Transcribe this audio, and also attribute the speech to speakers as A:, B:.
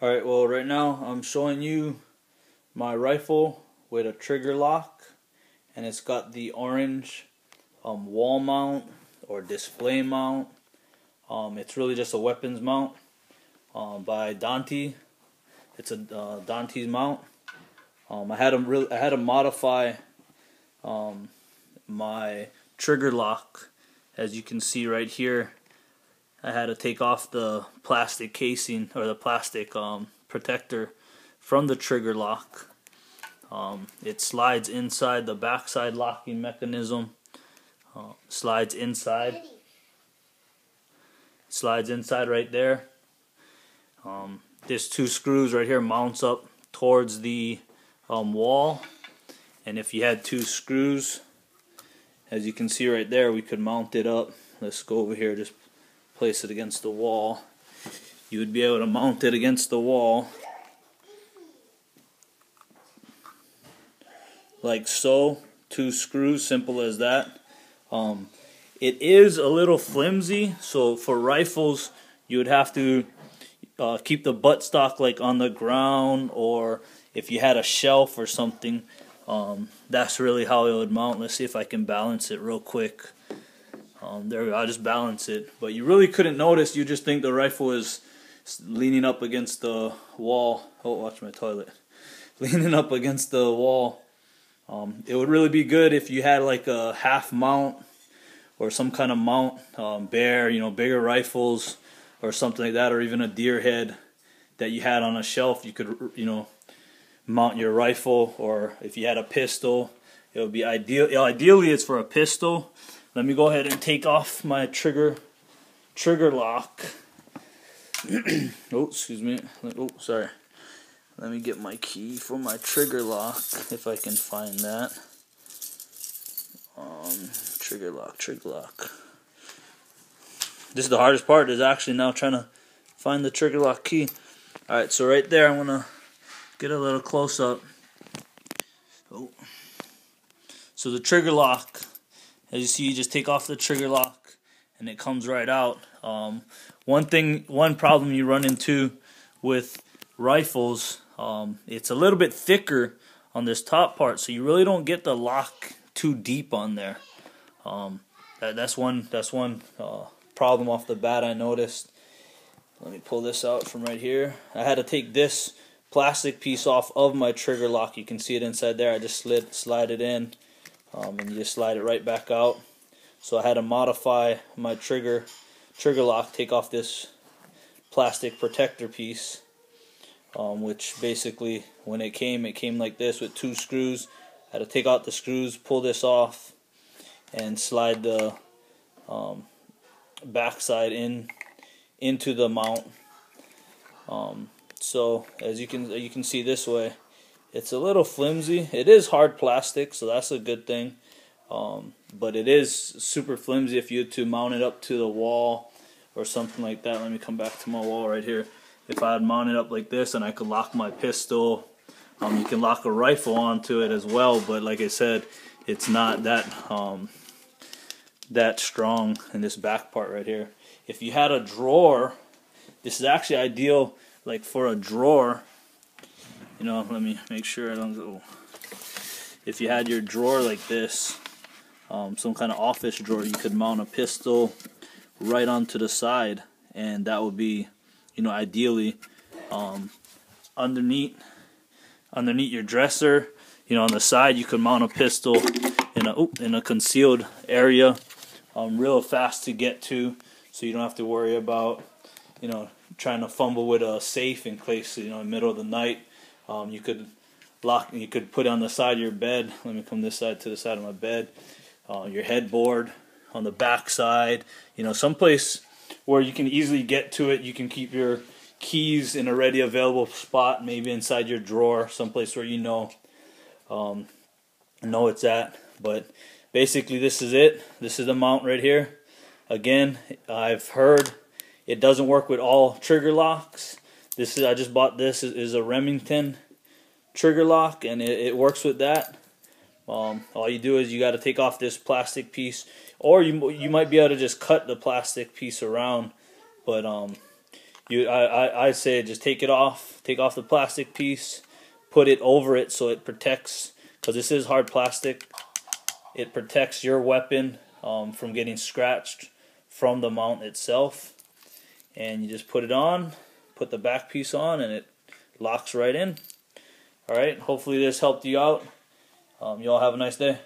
A: Alright, well right now I'm showing you my rifle with a trigger lock, and it's got the orange wall mount or display mount. It's really just a weapons mount by Dandee. It's a Dandee's mount. I had to modify my trigger lock. As you can see right here, I had to take off the plastic casing or the plastic protector from the trigger lock. It slides inside the backside locking mechanism. Slides inside right there. This two screws right here mounts up towards the wall, and if you had two screws, as you can see right there, we could mount it up. Let's go over here, just place it against the wall. You would be able to mount it against the wall like so. Two screws, simple as that. It is a little flimsy, so for rifles you would have to keep the buttstock like on the ground, or if you had a shelf or something, that's really how it would mount. Let's see if I can balance it real quick. There we go, I'll just balance it. But you really couldn't notice, you just think the rifle is leaning up against the wall. Oh, watch my toilet. Leaning up against the wall. It would really be good if you had like a half mount or some kind of mount, bigger rifles or something like that, or even a deer head that you had on a shelf. You could, mount your rifle, or if you had a pistol, it would be ideal. Ideally, it's for a pistol. Let me go ahead and take off my trigger lock. Oh, excuse me. Oh, sorry. Let me get my key for my trigger lock, if I can find that. Trigger lock. This is the hardest part, is actually now trying to find the trigger lock key. Alright, so right there, I'm going to get a little close up. Oh. So the trigger lock, as you see, you just take off the trigger lock and it comes right out. One problem you run into with rifles, it's a little bit thicker on this top part, so you really don't get the lock too deep on there. That's one problem off the bat I noticed. Let me pull this out from right here. I had to take this plastic piece off of my trigger lock. You can see it inside there. I just slide it in, and you just slide it right back out. So I had to modify my trigger lock, take off this plastic protector piece, which basically, when it came like this with two screws. I had to take out the screws, pull this off, and slide the backside into the mount. So as you can see this way, it's a little flimsy. It is hard plastic, so that's a good thing. But it is super flimsy if you had to mount it up to the wall or something like that. Let me come back to my wall right here. If I had mounted up like this, and I could lock my pistol, you can lock a rifle onto it as well. But like I said, it's not that strong in this back part right here. If you had a drawer, this is actually ideal, like for a drawer. Let me make sure I don't go. If you had your drawer like this, some kind of office drawer, you could mount a pistol right onto the side, and that would be, ideally underneath your dresser. On the side, you could mount a pistol in a concealed area, real fast to get to, so you don't have to worry about trying to fumble with a safe in case in the middle of the night. You could put it on the side of your bed. Let me come this side to the side of my bed. Your headboard on the back side. Someplace where you can easily get to it. You can keep your keys in a ready available spot, maybe inside your drawer, someplace where know it's at. But basically, this is it. This is the mount right here. Again, I've heard it doesn't work with all trigger locks. I just bought this is a Remington trigger lock, and it works with that. All you do is you got to take off this plastic piece, or you might be able to just cut the plastic piece around. But I say just take off the plastic piece, put it over it so it protects, because this is hard plastic. It protects your weapon from getting scratched from the mount itself. And you just put it on, put the back piece on, and it locks right in. Alright, hopefully this helped you out. You all have a nice day.